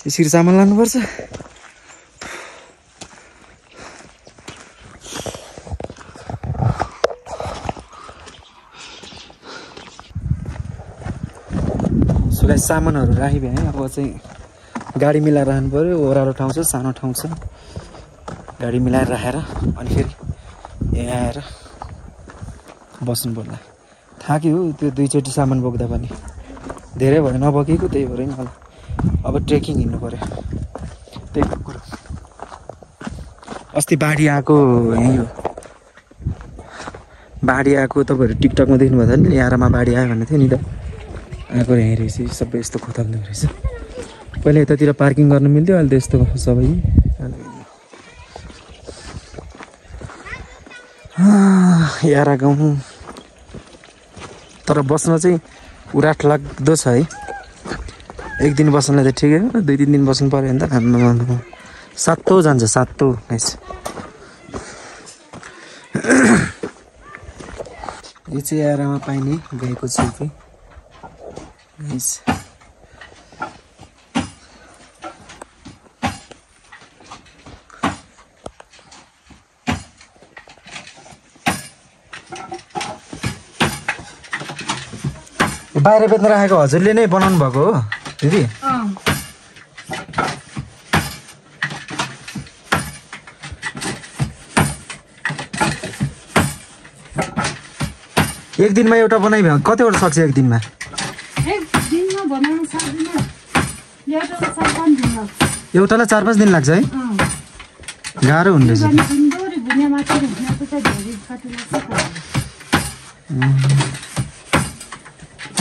यसरी सामान लानुपर्छ। सुलाई सामानहरू राखी भए अब चाहिँ गाडी मिलाएर राख्नु पऱ्यो। ओह्रालो ठाउँ छ, सानो ठाउँ छ, गाडी मिलाएर राखेर अनि फेरि यहाँ आएर बस्नु पर्ला। थाक्यो त्यो दुईचोटि सामान बोक्दा पनि, धेरै भयो नबोकेको, त्यही भएर नि अब ट्रेकिङ हिँड्नु पऱ्यो। त्यही कुरो अस्ति बाढी आएको यहीँ हो। बाढी आएको तपाईँहरू टिकटकमा देख्नुभएको थियो नि, यारामा बाढी आयो भन्ने थियो नि त। आएको यहीँ रहेछ, सबै यस्तो खोताल्दो रहेछ। पहिला यतातिर पार्किङ गर्न मिल्थ्यो, अहिले त यस्तो सबै। यारा गाउँ तर बस्न चाहिँ उराठ लाग्दो छ है। एक दिन बस्नलाई त ठिकै हो, 2-3 दिन बस्नु पऱ्यो भने त खानु सातो जान्छ, सातो गाइस। यो चाहिँ यारामा पाइने गाईको छिल्के गाइस। बाहिर बेच्न राखेको हजुरले नै बनाउनु भएको हो दिदी? एक दिनमा एउटा बनाइ भयो कतिवटा सक्छ एक दिनमा? एउटालाई 4-5 दिन लाग्छ है? गाह्रो हुँदैछ।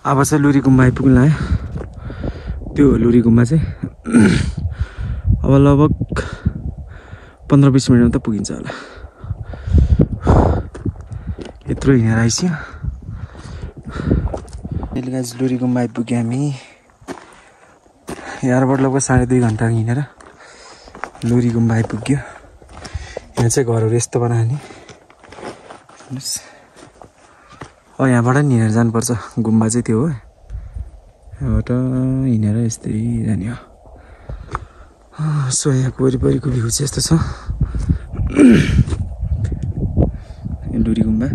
अब चाहिँ लुरी गुम्बा आइपुग्नु लाग्यो त्यो लुरी गुम्बा चाहिँ अब लगभग 15-20 मिनटमा त पुगिन्छ होला यत्रो हिँडेर आइसक्यो अहिले गाइस लुरी गुम्बा आइपुग्यो हामी यहाँबाट लगभग 2.5 घन्टा हिँडेर लुरी गुम्बा आइपुग्यो यहाँ चाहिँ घरहरू यस्तो बनायो नि यहाँबाट नि हिँडेर जानुपर्छ गुम्बा चाहिँ त्यो हो यहाँबाट हिँडेर यस्तै जाने हो सो यहाँको वरिपरिको भ्यू चाहिँ यस्तो छ लुरी गुम्बा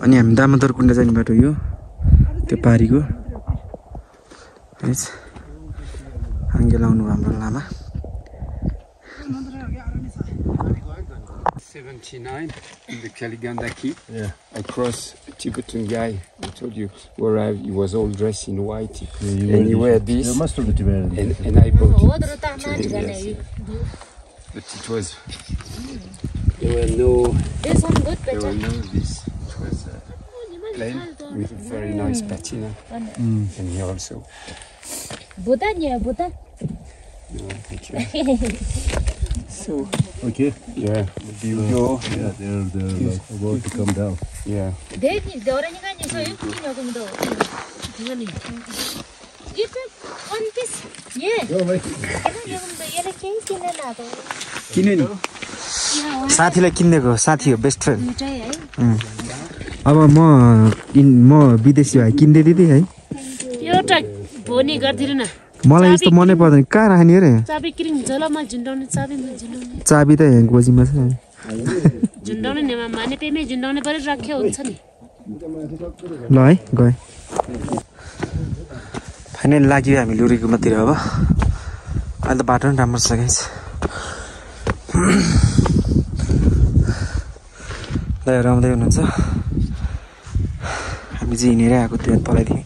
अनि हामी दामोदर कुण्ड जाने बाटो यो त्यो पारीको आङ्गे लाउनु हाम्रो लामा 79 in the Kaligandaki, across a Tibetan guy who told you who arrived. He was all dressed in white, and he wear this. You must have the Tibetan. And I bought it. But it was. There were no. This one good, There better. were no this. It was plain with a very nice patina, and here also. Buddha, yeah, Buddha. No, thank you. So Okay. yeah, you go. Yeah, they're like about to come down. Yeah. They already got you, so you can go. It's one piece. Yeah. Go, mate. किन्यो नि साथीलाई किनिदिएको साथी हो best friend अब म विदेशी भए किन्दै दिदी है एउटा भोनी गरिदिनु न मलाई यस्तो मनै पर्दैन कहाँ राख्ने रे चाबी किन झोलामा झुन्डाउने चाबीमा झुन्डाउने चाबी त यहाँ गोजीमा छ झुन्डाउने नेमा माने पेमे झुन्डाउने परे राख्यो हुन्छ नि ल है गए फाइनल लाग्यो हामी लुरी गुम्बातिर अब अहिले त बाटो पनि राम्रो छ गाइस दाइहरू आउँदै हुनुहुन्छ हामी चाहिँ हिँडेरै आएको त्यो तलैदेखि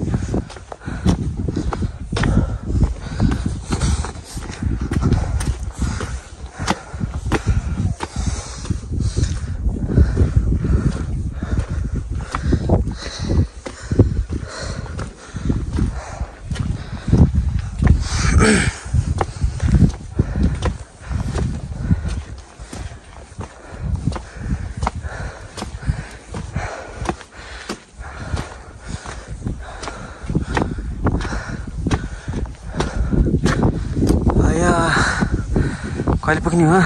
कहिले पुग्ने हो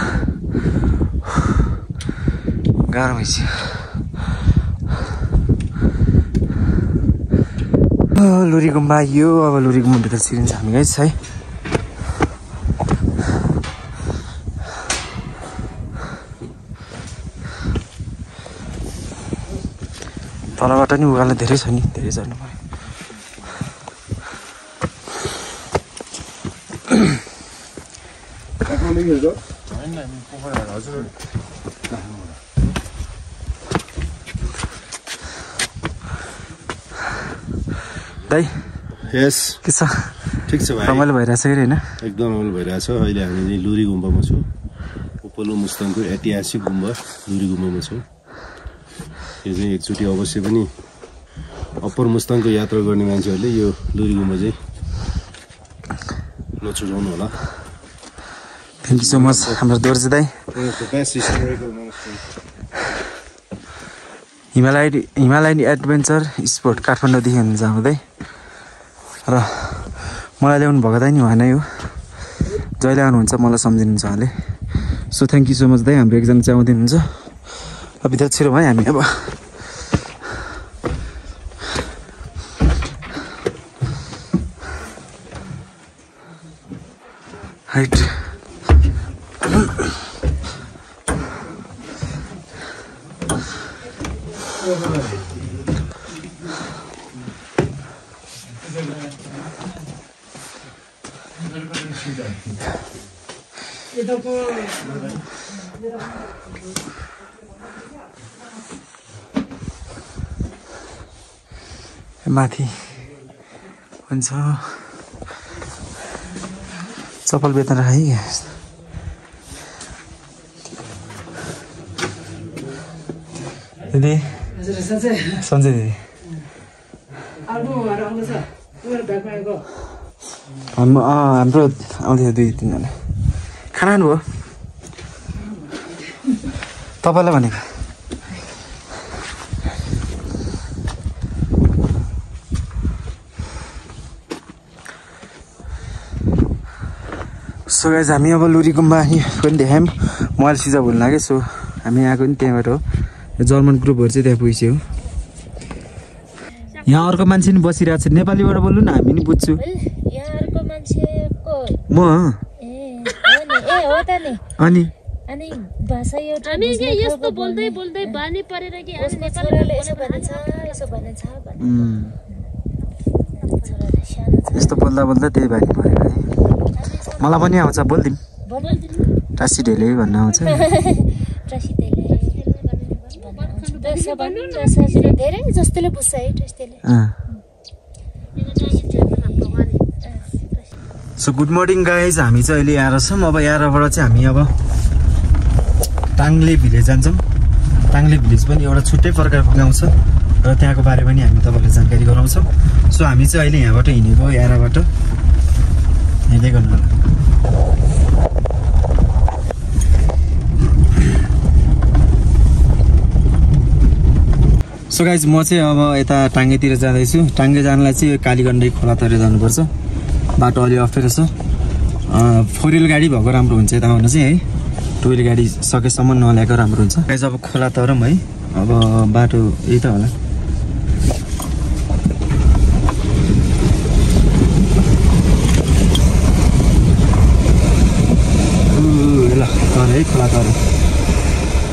गाह्रो भइसक्यो लुरी गुम्बा आइयो अब लुरी गुम्बाभित्र छिरिन्छ हामी गाइस है तलबाट नि उकालो धेरै छ नि धेरै चढ्नु पर्यो दाइ यस के छ ठिक छ भाइ रमाइलो भइरहेछ कि होइन एकदम रमाइलो भइरहेछ अहिले हामी लुरी गुम्बामा छौँ उपल्लो मुस्ताङको ऐतिहासिक गुम्बा लुरी गुम्बामा छौँ यो चाहिँ एकचोटि अवश्य पनि अप्पर मुस्ताङको यात्रा गर्ने मान्छेहरूले यो लुरी गुम्बा चाहिँ नछुटाउनु होला थ्याङ्क यू सो मच हाम्रो दोर्जे दाइ हिमालयन एडभेन्चर स्पोर्ट काठमाडौँदेखि हुनुहुन्छ आउँदै र मलाई ल्याउनु भएको दाइ नि उहाँ नै हो जहिले आउनुहुन्छ मलाई सम्झिनुहुन्छ उहाँले so thank you so much दाइ हाम्रो एकजना चाहिँ आउँदै हुनुहुन्छ अब भित्र छिरौँ है हामी अब हाइट माथि हुन्छ चप्पल बेच्न राखेँ क्या दिदी सन्चै दिदी हाम्रो आउँदैछ 2-3 जना खाना खानुभयो तपाईँलाई भनेको सो गाइज हामी अब लुरी गुम्बा पनि देखायौँ मोबाइल स्विच अफ हुन लाग्यो सो हामी आएको नि त्यहाँबाट हो जर्मन ग्रुपहरू चाहिँ त्यहाँ पुगिसक्यो यहाँ अर्को मान्छे नि बसिरहेको छ नेपालीबाट बोल्नु न हामी नि बुझ्छु म अनि भाषा एउटा हामी के यस्तो बोल्दै बोल्दै बानी परेर के नेपालीले यसो भन्छ यस्तो बोल्दा बोल्दा त्यही बानी पऱ्यो है मलाई पनि आउँछ बोल्दिम टासी ढेले भन्न आउँछ धेरै जस्तोले बुझ्छ है टस्टेले सो गुड मर्निङ गाइज हामी चाहिँ अहिले यहाँ छौँ अब यहाँबाट चाहिँ हामी अब टाङ्ले भिलेज जान्छौँ टाङ्ले भिलेज पनि एउटा छुट्टै प्रकारको गाउँ छ र त्यहाँको बारे पनि हामी तपाईँलाई जानकारी गराउँछौँ सो हामी चाहिँ अहिले यहाँबाट हिँडेको यहाँबाट हिँड्दै गर्नु होला सो गाइज म चाहिँ अब यता टाङ्गेतिर जाँदैछु टाङ्गे जानलाई चाहिँ कालीगण्डै खोला तरेर जानुपर्छ बाटो अलि अप्ठ्यारो छ 4 व्हिल गाडी भएको राम्रो हुन्छ यता आउनु चाहिँ है 2 व्हिल गाडी सकेसम्म नल्याएको राम्रो हुन्छ गाइज अब खोला तरौँ है अब बाटो यही त होला ल तर है खोला तर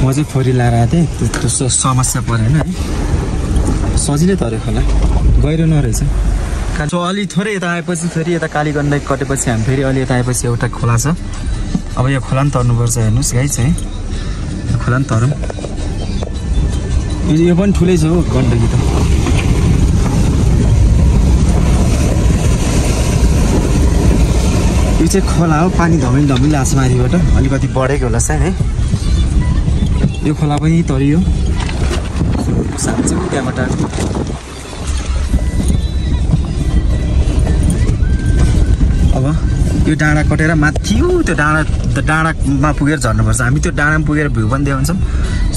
म चाहिँ 4 व्हिल लाएर आएको थिएँ त्यस्तो समस्या परेन है सजिलै तऱ्यो खोला गहिरो नरहेछ सो अलि थोरै यता आएपछि फेरि यता कालीगण्डै कटेपछि हामी फेरि अलि यता आएपछि एउटा खोला छ अब यो खोला पनि तर्नुपर्छ हेर्नुहोस् गाइस है खोला पनि तरौँ यो पनि ठुलै छ हो गण्डकी त यो चाहिँ खोला हो पानी धमिल धमिल आएको छ माथिबाट अलिकति बढेको होला सायद है यो खोला पनि तरियो साँच्चै त्यहाँबाट अब यो डाँडा कटेर माथि त्यो डाँडामा पुगेर झर्नुपर्छ हामी त्यो डाँडामा पुगेर भ्यू पनि देखाउँछौँ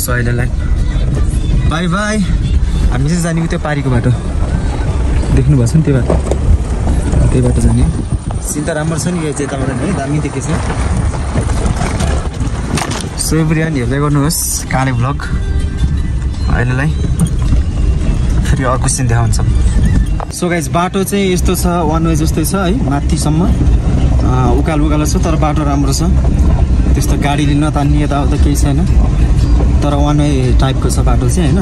सो अहिलेलाई बाई बाई हामी चाहिँ जानेको त्यो पारीको बाटो देख्नुभएको छ नि त्यो बाटो त्यही बाटो जाने सिन्ता राम्रो छ नि यो चाहिँ यताबाट है दामी देखेको छ सो एभ्रिवान हेर्दै गर्नुहोस् काले भ्लग अहिलेलाई फेरि अर्को सिन देखाउँछौँ सो गाइज बाटो चाहिँ यस्तो छ वान वे जस्तै छ है माथिसम्म उकालो छ तर बाटो राम्रो छ त्यस्तो गाडीले नतान्ने यताउता केही छैन तर वान वे टाइपको छ बाटो चाहिँ होइन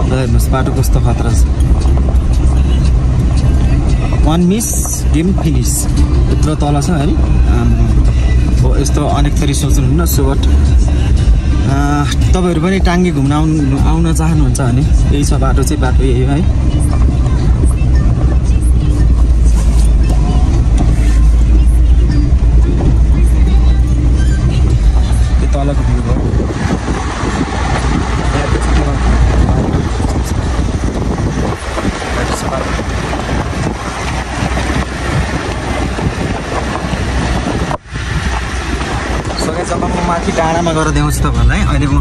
हेर्नुहोस् बाटो कस्तो खतरा छ वान मिस गेम फिनिस यत्रो तल छ है यस्तो अनेक थरी सोच्नुहुन्न सो बट तपाईँहरू पनि टाङ्गे घुम्न आउन चाहनुहुन्छ भने यही छ बाटो चाहिँ बाटो यही हो है त्यो तलको भ्यू हो जब म माथि डाँडामा गएर देखाउँछु तपाईँहरूलाई अहिले म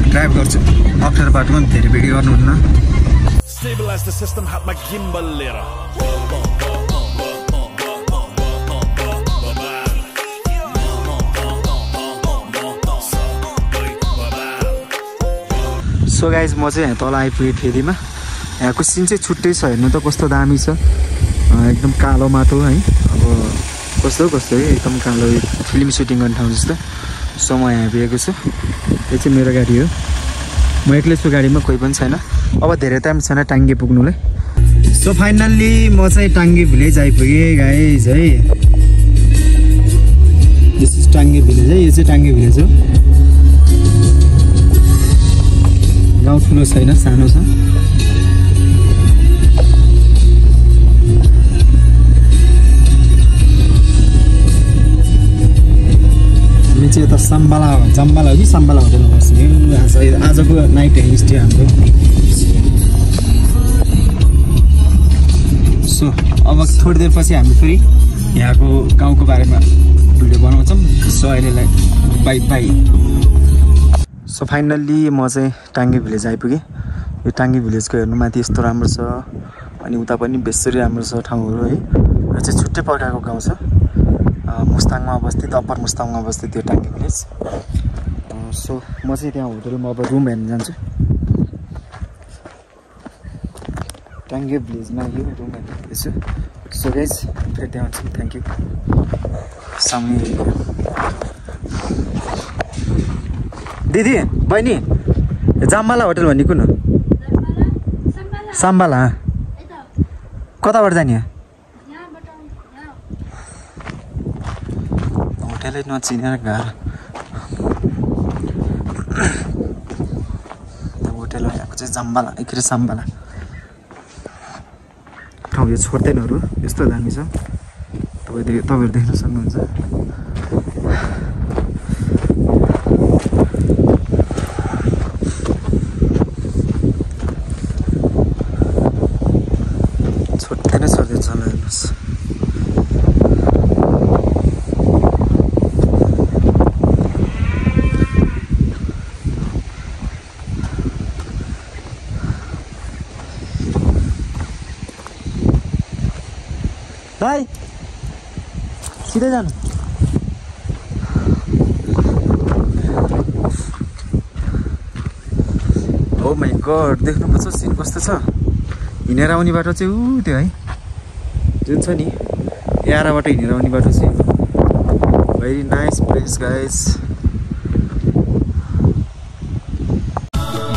ड्राइभ गर्छु अप्ठ्यारो बाटोमा धेरै भिडियो गर्नुहुन्न सो गाइज म चाहिँ यहाँ तल आइपुगेँ फेदीमा यहाँको सिन चाहिँ छुट्टै छ हेर्नु त कस्तो दामी छ एकदम कालो माटो है अब कस्तो है एकदम कालो फिल्म सुटिङ गर्ने ठाउँ जस्तो सो म यहाँ पुगेको छु यो चाहिँ मेरो गाडी हो म एक्लै छु गाडीमा कोही पनि छैन अब धेरै टाइम छैन टाङ्गे पुग्नुलाई सो फाइनल्ली म चाहिँ टाङ्गे भिलेज आइपुगेँ गाइज है दिस इज टाङ्गे भिलेज है यो चाहिँ टाङ्गे भिलेज हो गाउँ ठुलो छैन सानो छ चाहिँ यता जम्बाला हो कि सम्बाला होटेलमा बस्ने आजको नाइट होमस्टे हाम्रो सो अब थोरै देरपछि हामी फेरि यहाँको गाउँको बारेमा भिडियो बनाउँछौँ। सो अहिलेलाई बाई बाई। सो फाइनल्ली म चाहिँ टाङ्गे भिलेज आइपुगेँ। यो टाङ्गे भिलेजको हेर्नु माथि यस्तो राम्रो छ, अनि उता पनि बेसरी राम्रो छ ठाउँहरू है। यो चाहिँ छुट्टै प्रकारको गाउँ छ। मुस्ताङमा अवस्थित, अप्पर मुस्ताङमा अवस्थित यो टाङ्गे भिलेज। सो म चाहिँ त्यहाँ होटलमा अब रुम हेर्न जान्छु। टाङ्गे भिलेजमा यो रुम हेर्दैछु। सो गाइज फेरि त्यहाँ आउँछु। Thank you. सामने दिदी बहिनी जाम्बाला होटल भन्ने कुन हो? साम्बाला। कताबाट जाने? होटलै नचिनेर गाह्रो। होटल यहाँको चाहिँ जाम्बाला के अरे साम्बाला ठाउँ। यो छोड्दैनहरू यस्तो दामी छ, तपाईँहरू देख्न सक्नुहुन्छ। छोड्दै नै छोड्दै चला हेर्नुहोस्। भाइ सिधै जानु। ओ माई गड, देख्नुपर्छ सिन कस्तो छ। हिँडेर आउने बाटो चाहिँ ऊ त्यो है जुन छ नि याराबाट हिँडेर आउने बाटो चाहिँ। Very nice place guys.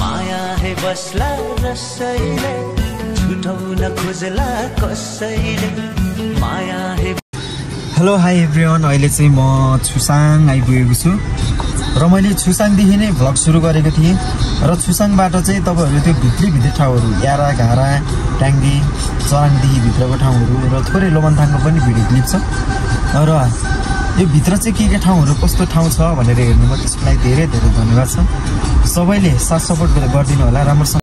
माया है बस्ला रसैले छुटाउन खोजला कसैले माया है। हेलो हाई एभ्रिवान, अहिले चाहिँ म छुसाङ आइपुगेको छु र मैले छुसाङदेखि नै भ्लग सुरु गरेको थिएँ। र छुसाङबाट चाहिँ तपाईँहरू त्यो भित्री ठाउँहरू यारा घारा ट्याङ्गी चराङदेखि भित्रको ठाउँहरू र थोरै लोमन्थाङको पनि भिडियो क्लिप छ। र यो भित्र चाहिँ के ठाउँहरू कस्तो ठाउँ छ भनेर हेर्नुभयो, त्यसको लागि धेरै धेरै धन्यवाद छ। सबैले साथ सपोर्ट गरिदिनु होला राम्रोसँग।